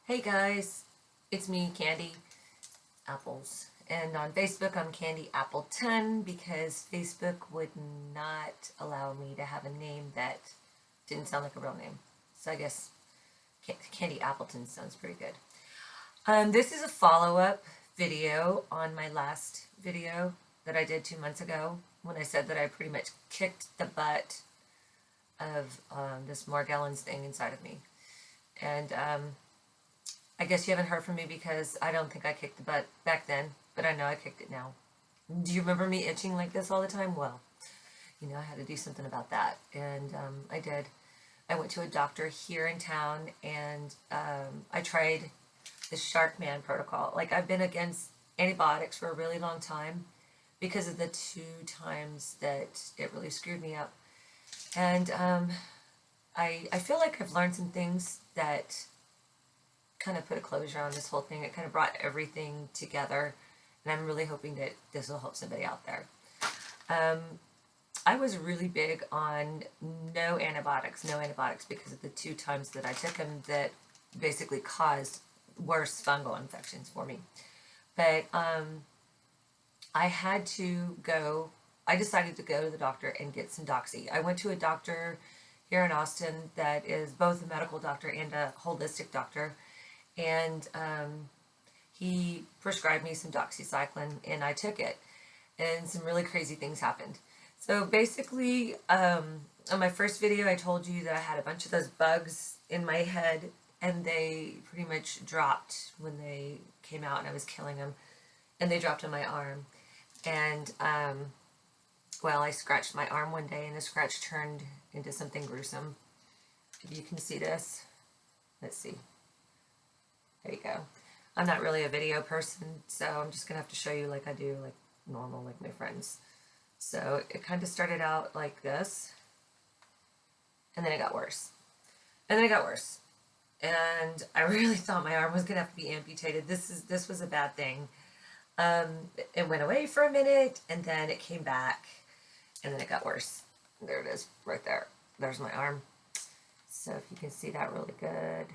Hey guys, it's me, Candy Apples. And on Facebook, I'm Candy Appleton because Facebook would not allow me to have a name that didn't sound like a real name. So I guess Candy Appleton sounds pretty good. This is a follow-up video on my last video that I did 2 months ago when I said that I pretty much kicked the butt of this Morgellons thing inside of me. And I guess you haven't heard from me because I don't think I kicked the butt back then, but I know I kicked it now. Do you remember me itching like this all the time? Well, I had to do something about that, and I did. I went to a doctor here in town, and I tried the Shark Man protocol. Like, I've been against antibiotics for a really long time because of the 2 times that it really screwed me up. And I feel like I've learned some things that kind of put a closure on this whole thing. It kind of brought everything together, and I'm really hoping that this will help somebody out there. I was really big on no antibiotics because of the 2 times that I took them that basically caused worse fungal infections for me. But I decided to go to the doctor and get some Doxy. I went to a doctor here in Austin that is both a medical doctor and a holistic doctor, and he prescribed me some doxycycline, and I took it, and some really crazy things happened. So basically, on my first video, I told you that I had a bunch of those bugs in my head, and they pretty much dropped when they came out, and I was killing them, and they dropped on my arm. And well, I scratched my arm one day, and the scratch turned into something gruesome. If you can see this, let's see. There you go. I'm not really a video person, so I'm just gonna have to show you like I do, like normal, like my friends. So it kind of started out like this, and then it got worse, and then it got worse, and I really thought my arm was gonna have to be amputated. This was a bad thing. It went away for a minute, and then it came back, and then it got worse. There it is, right there. There's my arm. So if you can see that really good.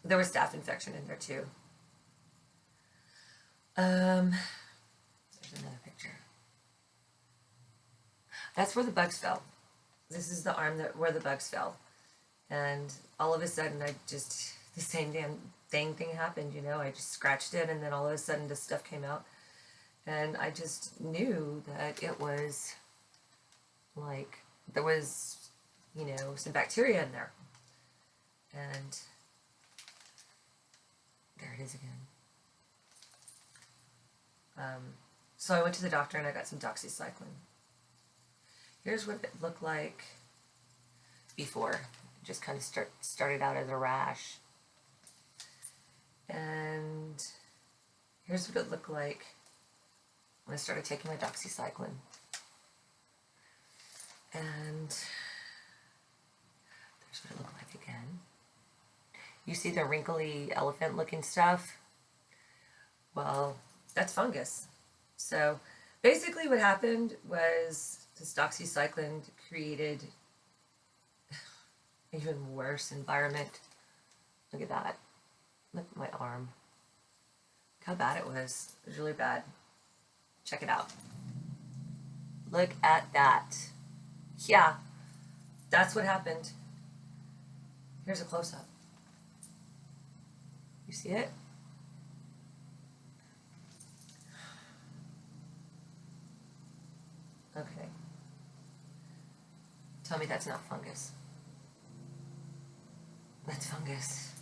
There was staph infection in there too. There's another picture. That's where the bugs fell. This is the arm where the bugs fell. And all of a sudden, the same damn thing happened, I just scratched it, and then all of a sudden this stuff came out. And I just knew that it was, like, there was, some bacteria in there. And there it is again. So I went to the doctor and I got some doxycycline. Here's what it looked like before. It just kind of started out as a rash. And here's what it looked like when I started taking my doxycycline. And there's what it looked like again. You see the wrinkly elephant looking stuff? Well, that's fungus. So basically what happened was this doxycycline created even worse environment. Look at that. Look at my arm. Look how bad it was. It was really bad. Check it out. Look at that. Yeah, that's what happened. Here's a close-up. You see it? Okay. Tell me that's not fungus. That's fungus.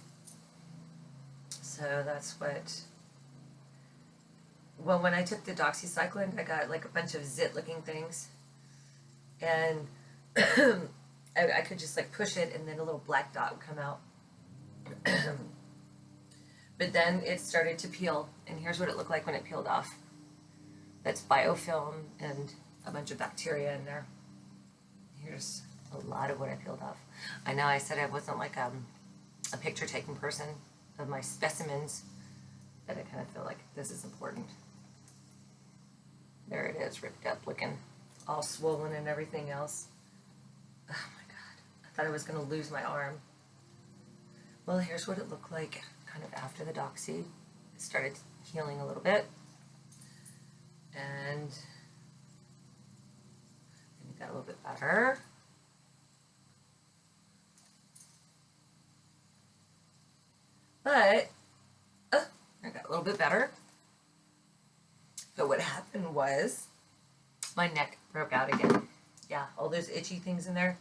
So that's what... Well, when I took the doxycycline, I got like a bunch of zit-looking things. And I could just like push it, and then a little black dot would come out. But then it started to peel, and here's what it looked like when it peeled off. That's biofilm and a bunch of bacteria in there. Here's a lot of what I peeled off. I know I said I wasn't like a picture-taking person of my specimens, but I kind of feel like this is important. There it is, ripped up, looking all swollen and everything else. Oh my God, I thought I was gonna lose my arm. Well, here's what it looked like kind of after the doxy. It started healing a little bit. And it got a little bit better. But, I got a little bit better. But what happened was my neck broke out again. Yeah, all those itchy things in there.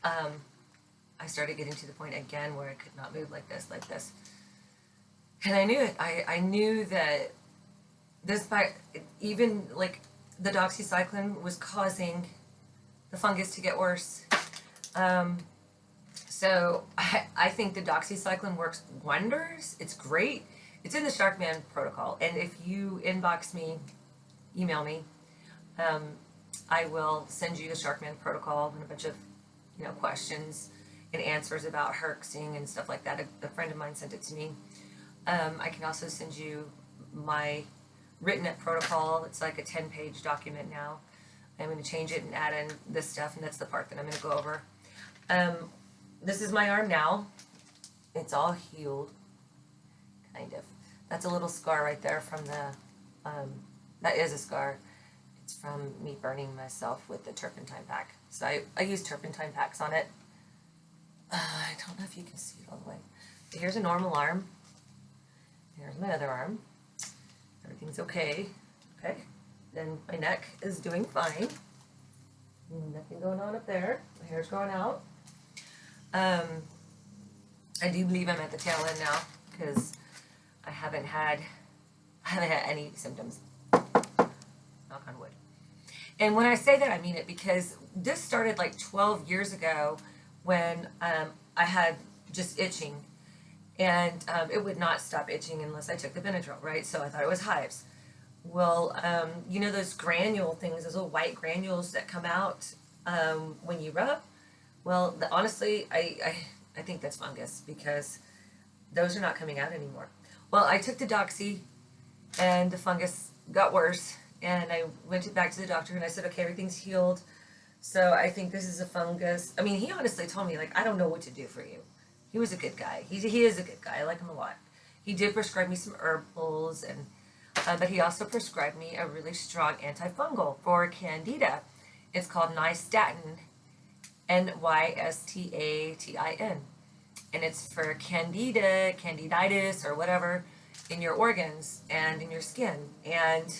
I started getting to the point again where I could not move like this. And I knew it. I knew that this, even like the doxycycline was causing the fungus to get worse. So I think the doxycycline works wonders. It's great. It's in the Sharkman protocol. And if you inbox me, email me, I will send you the Sharkman protocol and a bunch of, questions and answers about herxing and stuff like that. A friend of mine sent it to me. I can also send you my written up protocol. It's like a 10-page document now. I'm going to change it and add in this stuff, and that's the part that I'm going to go over. This is my arm now. It's all healed, kind of. That's a little scar right there from the, that is a scar. It's from me burning myself with the turpentine pack. So I use turpentine packs on it. I don't know if you can see it all the way. But here's a normal arm. Here's my other arm. Everything's okay. Okay. Then my neck is doing fine. Nothing going on up there. My hair's growing out. I do believe I'm at the tail end now because I haven't had any symptoms. Knock on wood. And when I say that, I mean it, because this started like 12 years ago when I had just itching, and it would not stop itching unless I took the Benadryl, right? So I thought it was hives. Well, those granule things, those little white granules that come out when you rub? Well, honestly, I think that's fungus, because those are not coming out anymore. Well, I took the doxy, and the fungus got worse, and I went back to the doctor, and I said, okay, everything's healed, so I think this is a fungus. I mean, he honestly told me, like, I don't know what to do for you. He was a good guy. He is a good guy. I like him a lot. He did prescribe me some herbals, and but he also prescribed me a really strong antifungal for candida. It's called nystatin, Nystatin, and it's for candida, candiditis, or whatever in your organs and in your skin. And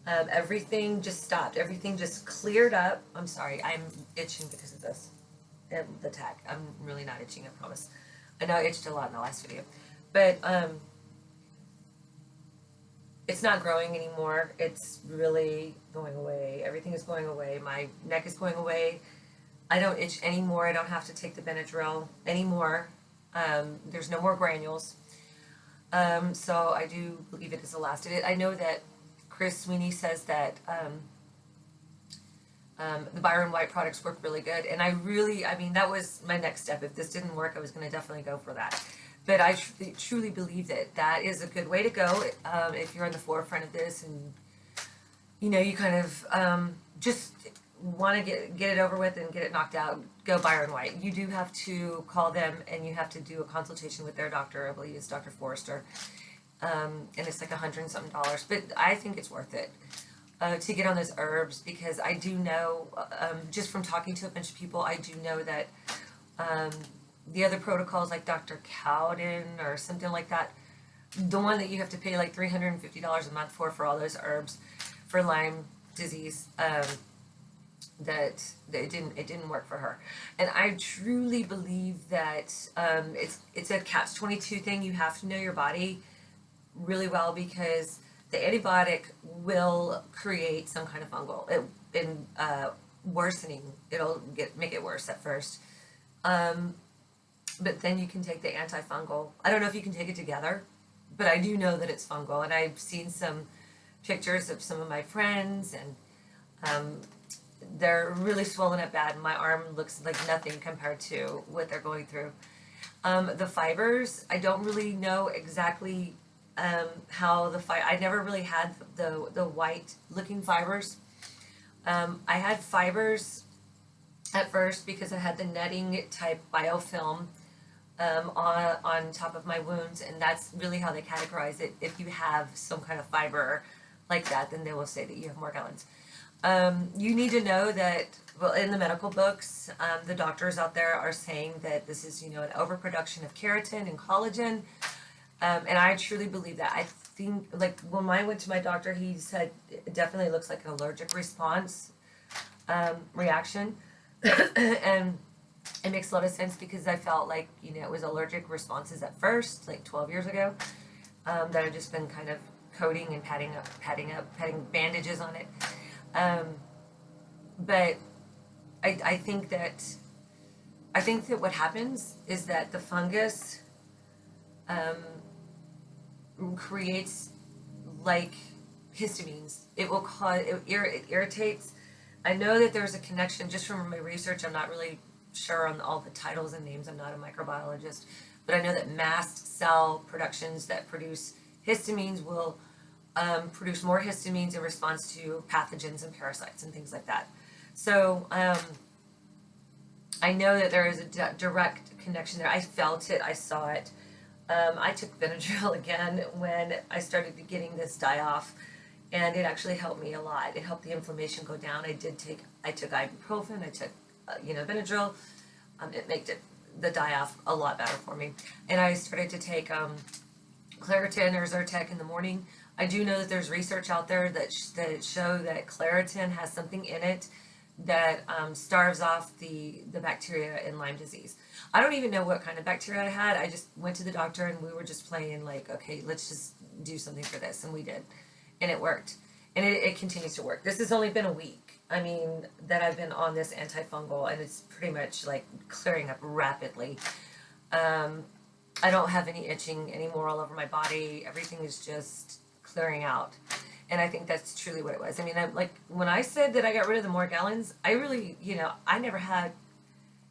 everything just stopped. Everything just cleared up. I'm sorry, I'm itching because of this. The tag. I'm really not itching, I promise. I know I itched a lot in the last video, but it's not growing anymore. It's really going away. Everything is going away. My neck is going away. I don't itch anymore. I don't have to take the Benadryl anymore. There's no more granules. So I do believe it has lasted. I know that Chris Sweeney says that the Byron White products work really good. And I mean, that was my next step. If this didn't work, I was going to definitely go for that. But I truly believe that that is a good way to go if you're on the forefront of this, and you kind of just want to get it over with and get it knocked out. Go Byron White. You do have to call them, and you have to do a consultation with their doctor. I believe it's Dr. Forrester, and it's like $100 and something. But I think it's worth it to get on those herbs, because I do know, just from talking to a bunch of people, I do know that the other protocols, like Dr. Cowden or something like that, the one that you have to pay like $350 a month for all those herbs for Lyme disease, that it didn't work for her. And I truly believe that it's a catch-22 thing. You have to know your body really well, because the antibiotic will create some kind of fungal. Worsening. It'll make it worse at first. But then you can take the antifungal. I don't know if you can take it together, but I do know that it's fungal. And I've seen some pictures of some of my friends, and they're really swollen up bad. My arm looks like nothing compared to what they're going through. The fibers, I don't really know exactly how I never really had the white looking fibers. I had fibers at first because I had the netting type biofilm on top of my wounds, and that's really how they categorize it. If you have some kind of fiber like that, then they will say that you have Morgellons. You need to know that, well, in the medical books, the doctors out there are saying that this is, you know, an overproduction of keratin and collagen, and I truly believe that. I think, like, when I went to my doctor, he said it definitely looks like an allergic response, reaction, and it makes a lot of sense because I felt like, you know, it was allergic responses at first, like 12 years ago, that I've just been kind of coating and patting bandages on it. But I think that what happens is that the fungus creates like histamines. It will cause it irritates. I know that there's a connection just from my research. I'm not really sure on all the titles and names. I'm not a microbiologist, but I know that mast cell productions that produce histamines will produce more histamines in response to pathogens and parasites and things like that. So I know that there is a direct connection there. I felt it. I saw it. I took Benadryl again when I started getting this die off, and it actually helped me a lot. It helped the inflammation go down. I took ibuprofen. I took Benadryl. It made the die off a lot better for me. And I started to take Claritin or Zyrtec in the morning. I do know that there's research out there that show that Claritin has something in it that starves off the bacteria in Lyme disease. I don't even know what kind of bacteria I had. I just went to the doctor and we were just playing like, okay, let's just do something for this, and we did, and it worked, and it continues to work. This has only been a week. I mean, that I've been on this antifungal, and it's pretty much like clearing up rapidly. I don't have any itching anymore all over my body. Everything is just clearing out. And I think that's truly what it was. I mean, when I said that I got rid of the Morgellons, I really, I never had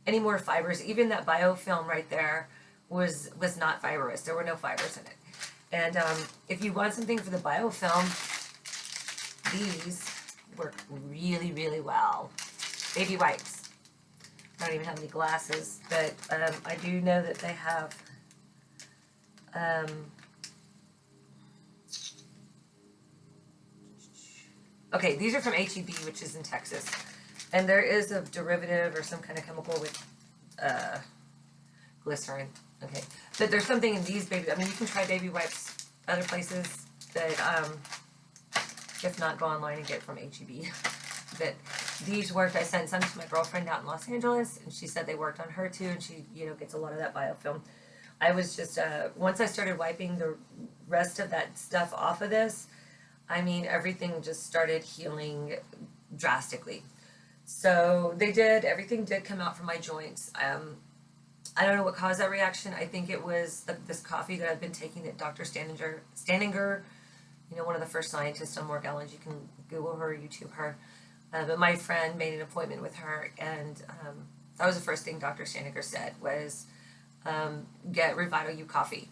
any more fibers. Even that biofilm right there was not fibrous. There were no fibers in it. And if you want something for the biofilm, these work really, really well. Baby wipes. I don't even have any glasses, but I do know that they have okay, these are from HEB, which is in Texas. And there is a derivative or some kind of chemical with glycerin. Okay. But there's something in these baby, I mean, you can try baby wipes other places that, if not, go online and get from HEB. But these worked. I sent some to my girlfriend out in Los Angeles, and she said they worked on her too, and she, gets a lot of that biofilm. I was just, once I started wiping the rest of that stuff off of this, I mean, everything just started healing drastically. So everything did come out from my joints. I don't know what caused that reaction. I think it was this coffee that I've been taking that Dr. Staninger, one of the first scientists on Morgellons. You can Google her, YouTube her. But my friend made an appointment with her, and that was the first thing Dr. Staninger said was, get Revital U coffee.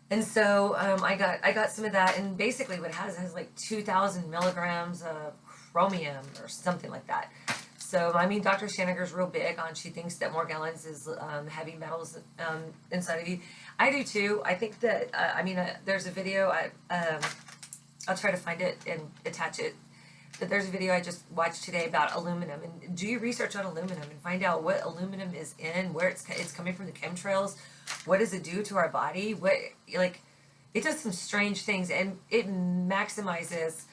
And so I got some of that, and basically what it has like 2,000 milligrams of chromium or something like that. So I mean, Dr. Staninger's real big on. She thinks that Morgellons is heavy metals inside of you. I do too. I think that there's a video. I'll try to find it and attach it. But there's a video I just watched today about aluminum, and do your research on aluminum and find out what aluminum is in, where it's coming from, the chemtrails. What does it do to our body? It does some strange things, and it maximizes,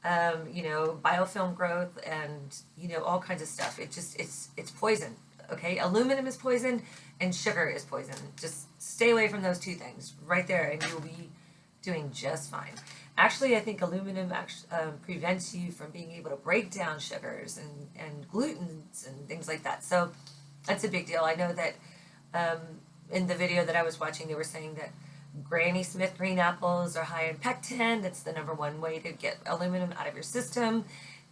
biofilm growth and, all kinds of stuff. It's poison, okay? Aluminum is poison, and sugar is poison. Just stay away from those two things right there, and you'll be doing just fine. Actually, I think aluminum prevents you from being able to break down sugars and glutens and things like that. So that's a big deal. I know that in the video that I was watching, they were saying that Granny Smith green apples are high in pectin. That's the #1 way to get aluminum out of your system.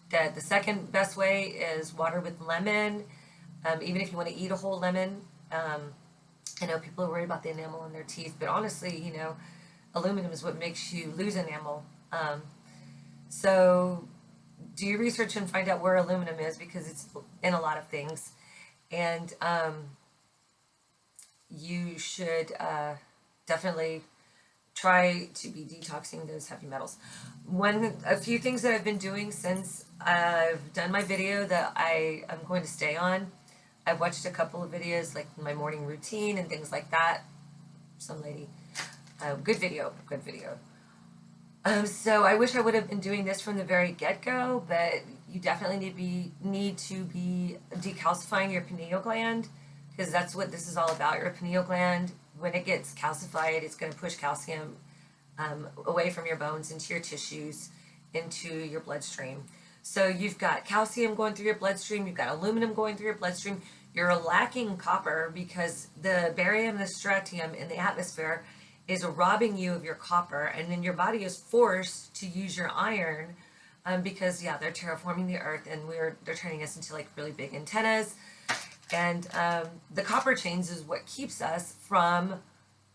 That the second best way is water with lemon. Even if you want to eat a whole lemon. I know people are worried about the enamel in their teeth, but honestly, aluminum is what makes you lose enamel. So do your research and find out where aluminum is, because it's in a lot of things. And you should definitely try to be detoxing those heavy metals. A few things that I've been doing since I've done my video that I am going to stay on. I've watched a couple of videos, like my morning routine and things like that. Some lady, good video, good video. So I wish I would have been doing this from the very get-go, but you definitely need to be decalcifying your pineal gland, because that's what this is all about. Your pineal gland, when it gets calcified, it's going to push calcium away from your bones into your tissues, into your bloodstream. So you've got calcium going through your bloodstream, you've got aluminum going through your bloodstream. You're lacking copper because the barium and the strontium in the atmosphere is robbing you of your copper, and then your body is forced to use your iron, because they're terraforming the earth, and they're turning us into like really big antennas, and the copper chains is what keeps us from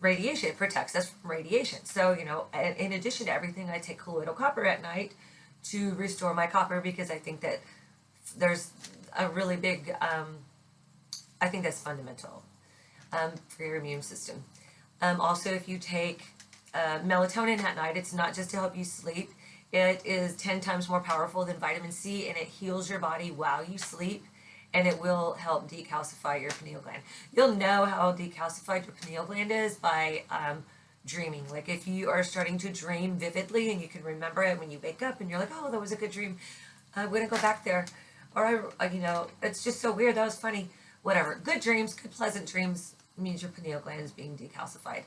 radiation. It protects us from radiation. So in addition to everything, I take colloidal copper at night to restore my copper, because I think that there's a really big I think that's fundamental for your immune system. Also, if you take melatonin at night, it's not just to help you sleep. It is 10 times more powerful than vitamin C, and it heals your body while you sleep, and it will help decalcify your pineal gland. You'll know how decalcified your pineal gland is by dreaming. Like if you are starting to dream vividly and you can remember it when you wake up and you're like, oh, that was a good dream. I'm going to go back there. Or, it's just so weird. That was funny. Whatever. Good dreams, good pleasant dreams means your pineal gland is being decalcified,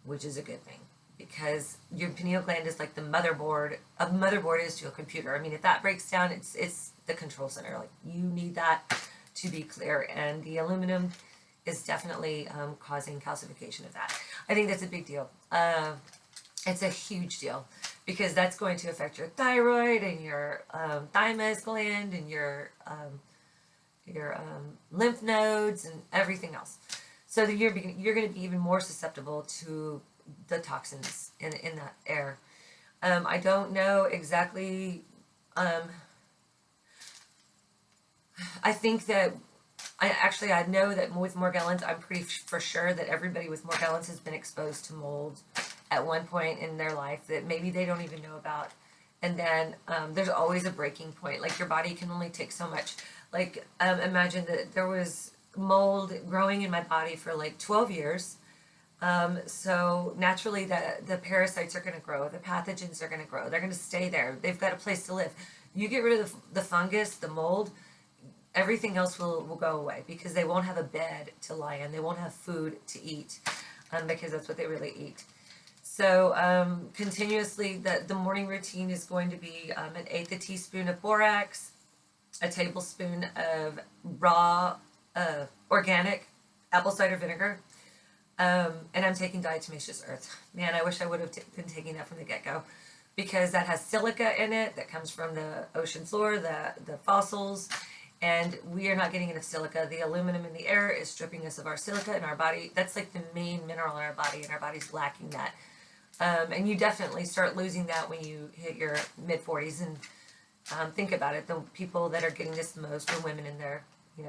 which is a good thing, because your pineal gland is like the motherboard. A motherboard is to a computer. I mean, if that breaks down, it's the control center. Like, you need that to be clear, and the aluminum is definitely causing calcification of that. I think that's a big deal. It's a huge deal, because that's going to affect your thyroid and your thymus gland and your lymph nodes and everything else. So that you're going to be even more susceptible to the toxins in that air. I don't know exactly. I think that I know that with Morgellons, I'm pretty for sure that everybody with Morgellons has been exposed to mold at one point in their life that maybe they don't even know about. And then there's always a breaking point. Like, your body can only take so much. Like, imagine that there was mold growing in my body for like 12 years. So naturally the parasites are going to grow, the pathogens are going to grow, they're going to stay there, they've got a place to live. You get rid of the fungus, the mold, everything else will go away, because they won't have a bed to lie in, they won't have food to eat, because that's what they really eat. So continuously, the morning routine is going to be 1/8 a teaspoon of borax, a tablespoon of raw organic apple cider vinegar, and I'm taking diatomaceous earth. Man, I wish I would have been taking that from the get-go, because that has silica in it that comes from the ocean floor, the fossils, and we are not getting enough silica. The aluminum in the air is stripping us of our silica in our body. That's like the main mineral in our body, and our body's lacking that. And you definitely start losing that when you hit your mid-40s, and think about it, the people that are getting this the most are women in their,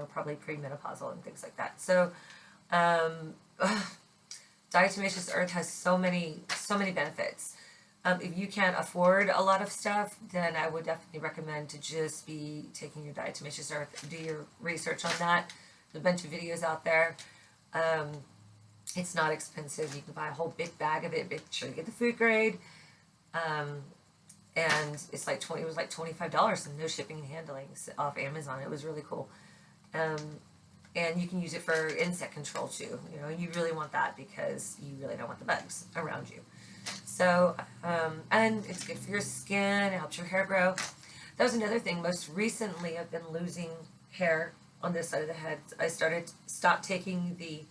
probably premenopausal and things like that. So diatomaceous earth has so many benefits. If you can't afford a lot of stuff, then I would definitely recommend to just be taking your diatomaceous earth. Do your research on that. There's a bunch of videos out there. It's not expensive. You can buy a whole big bag of it. Make sure you get the food grade. And it's like it was like $25 and no shipping and handling off Amazon. It was really cool. And you can use it for insect control too. You really want that, because you really don't want the bugs around you. So, and it's good for your skin. It helps your hair grow. That was another thing. Most recently, I've been losing hair on this side of the head. I stopped taking the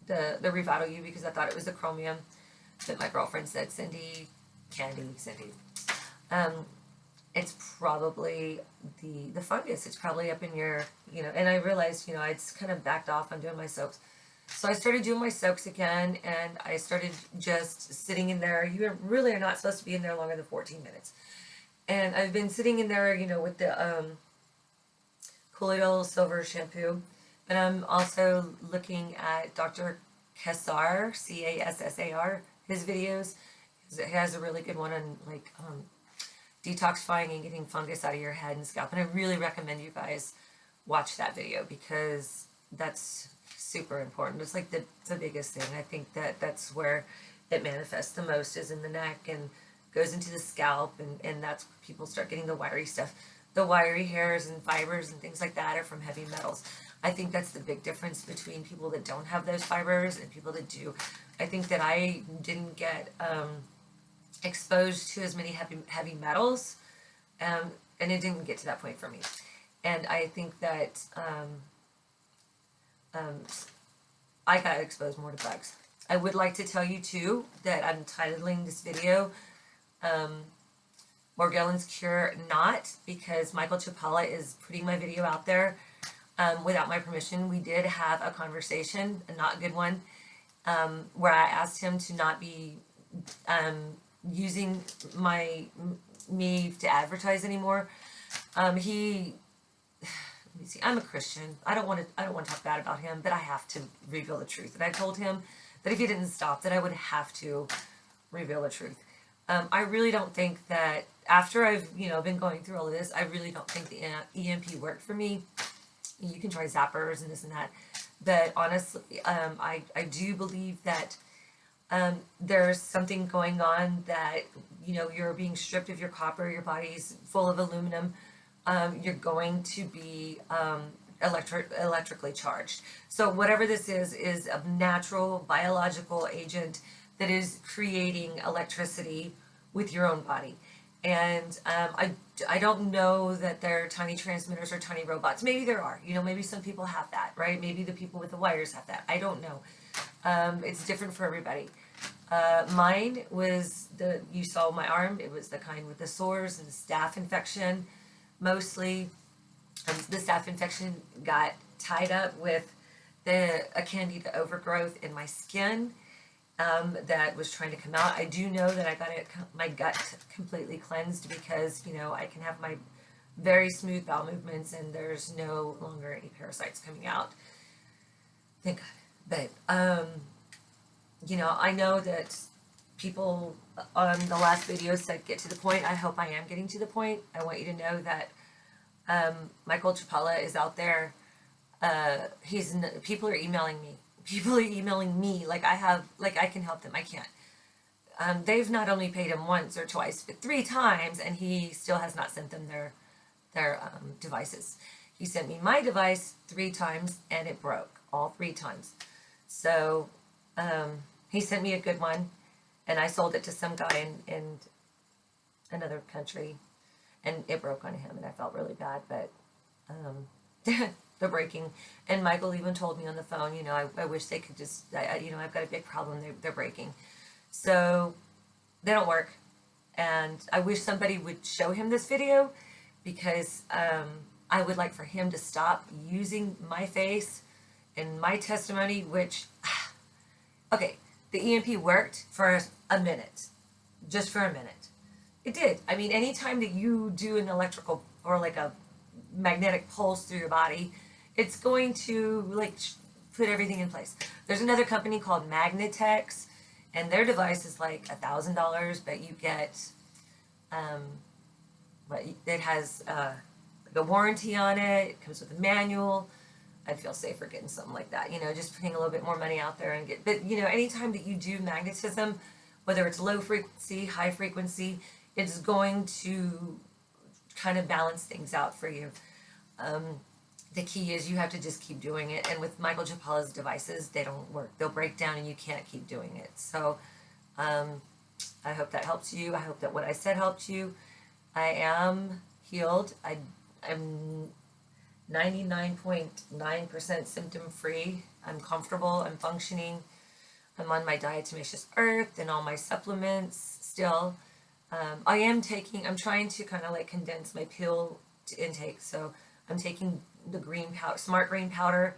Revital U, because I thought it was the chromium. But my girlfriend said, Cindy, it's probably the fungus. It's probably up in your, and I realized, I'd kind of backed off on doing my soaks. So I started doing my soaks again, and I started just sitting in there. You really are not supposed to be in there longer than 14 minutes. And I've been sitting in there, with the colloidal silver shampoo. But I'm also looking at Dr. Cassar, Cassar, his videos. He has a really good one on like detoxifying and getting fungus out of your head and scalp. And I really recommend you guys watch that video because that's super important. It's like the biggest thing. I think that that's where it manifests the most is in the neck and goes into the scalp, and that's where people start getting the wiry stuff. The wiry hairs and fibers and things like that are from heavy metals. I think that's the big difference between people that don't have those fibers and people that do. I think that I didn't get exposed to as many heavy metals, and it didn't get to that point for me. And I think that I got exposed more to bugs. I would like to tell you too that I'm titling this video Morgellons Cure Not, because Michael Chapala is putting my video out there without my permission. We did have a conversation, a not good one, where I asked him to not be using me to advertise anymore. He, let me see, I'm a Christian. I don't want to talk bad about him, but I have to reveal the truth. And I told him that if he didn't stop, that I would have to reveal the truth. I really don't think that after I've been going through all of this, I really don't think the EMP worked for me. You can try zappers and this and that, but honestly, I do believe that there's something going on that you're being stripped of your copper, your body's full of aluminum, you're going to be electrically charged. So whatever this is a natural biological agent that is creating electricity with your own body. And I don't know that they're tiny transmitters or tiny robots. Maybe there are. Maybe some people have that, right? Maybe the people with the wires have that. I don't know. It's different for everybody. Mine was you saw my arm. It was the kind with the sores and the staph infection, mostly. The staph infection got tied up with a candida overgrowth in my skin. That was trying to come out. I do know that I got my gut completely cleansed because I can have my very smooth bowel movements and there's no longer any parasites coming out. Thank God. But I know that people on the last video said get to the point. I hope I am getting to the point. I want you to know that Michael Chapala is out there. People are emailing me. People are emailing me like I can help them. I can't. They've not only paid him once or twice, but 3 times, and he still has not sent them their devices. He sent me my device 3 times, and it broke all 3 times. So he sent me a good one, and I sold it to some guy in another country, and it broke on him, and I felt really bad, but they're breaking. And Michael even told me on the phone, I wish they could just, I've got a big problem, they're breaking. So they don't work. And I wish somebody would show him this video because I would like for him to stop using my face and my testimony, which, okay, the EMP worked for a minute, just for a minute. It did. I mean, anytime that you do an electrical or like a magnetic pulse through your body, it's going to put everything in place. There's another company called Magnetex, and their device is like $1,000, but you get, it has a warranty on it. It comes with a manual. I'd feel safer getting something like that. Just putting a little bit more money out there and get. But anytime that you do magnetism, whether it's low frequency, high frequency, it's going to kind of balance things out for you. The key is you have to just keep doing it. And with Michael Chapala's devices, they don't work. They'll break down and you can't keep doing it. So I hope that helps you. I hope that what I said helped you. I am healed. I'm 99.9% symptom free. I'm comfortable. I'm functioning. I'm on my diatomaceous earth and all my supplements still. I'm trying to kind of condense my pill intake. So I'm taking the smart green powder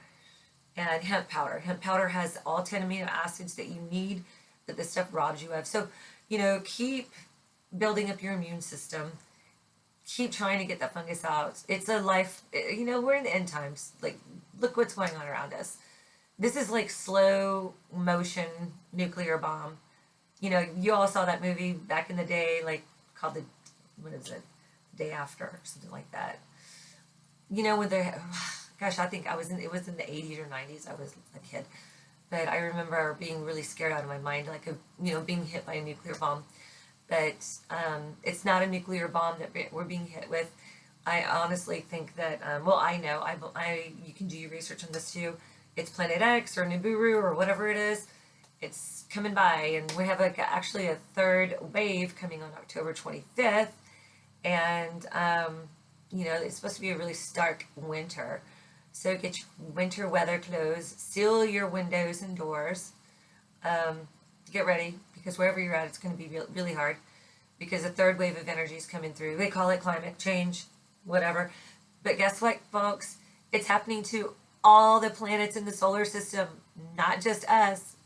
and hemp powder. Hemp powder has all 10 amino acids that you need, that this stuff robs you of. So, keep building up your immune system. Keep trying to get that fungus out. It's a life, we're in the end times. Look what's going on around us. this is like slow motion nuclear bomb. You know, you all saw that movie back in the day, like called what is it, Day After, or something like that. You know, when they're, gosh, I think it was in the 80s or 90s. I was a kid. But I remember being really scared out of my mind, like, being hit by a nuclear bomb. But it's not a nuclear bomb that we're being hit with. I honestly think that, well, I know, you can do your research on this too. It's Planet X or Nibiru or whatever it is. It's coming by, and we have actually a third wave coming on October 25th. And, it's supposed to be a really stark winter. So get your winter weather clothes, seal your windows and doors. Get ready, because wherever you're at, it's going to be really hard, because a third wave of energy is coming through. They call it climate change, whatever. But guess what, folks? It's happening to all the planets in the solar system, not just us.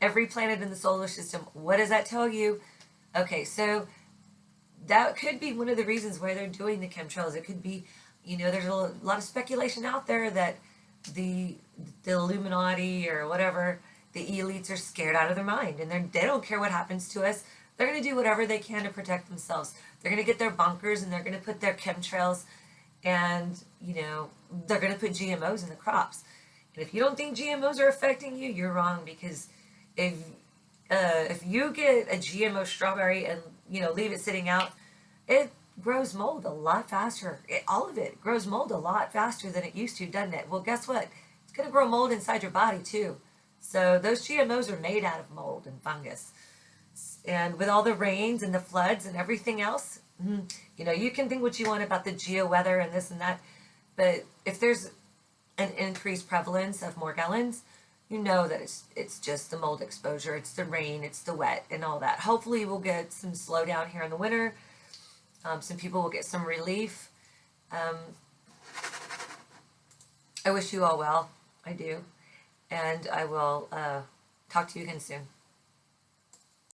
Every planet in the solar system. What does that tell you? Okay, so that could be one of the reasons why they're doing the chemtrails. It could be, there's a lot of speculation out there that the Illuminati or whatever, the elites are scared out of their mind, and they don't care what happens to us. They're going to do whatever they can to protect themselves. They're going to get their bunkers, and they're going to put their chemtrails, and they're going to put GMOs in the crops. And if you don't think GMOs are affecting you, you're wrong, because if you get a GMO strawberry and leave it sitting out, it grows mold a lot faster. All of it grows mold a lot faster than it used to, doesn't it? Well, guess what? It's going to grow mold inside your body too. So those GMOs are made out of mold and fungus. And with all the rains and the floods and everything else, you can think what you want about the geo weather and this and that, but if there's an increased prevalence of Morgellons, you know that it's just the mold exposure, it's the rain, it's the wet, and all that. Hopefully we'll get some slowdown here in the winter. Some people will get some relief. I wish you all well. I do. And I will talk to you again soon.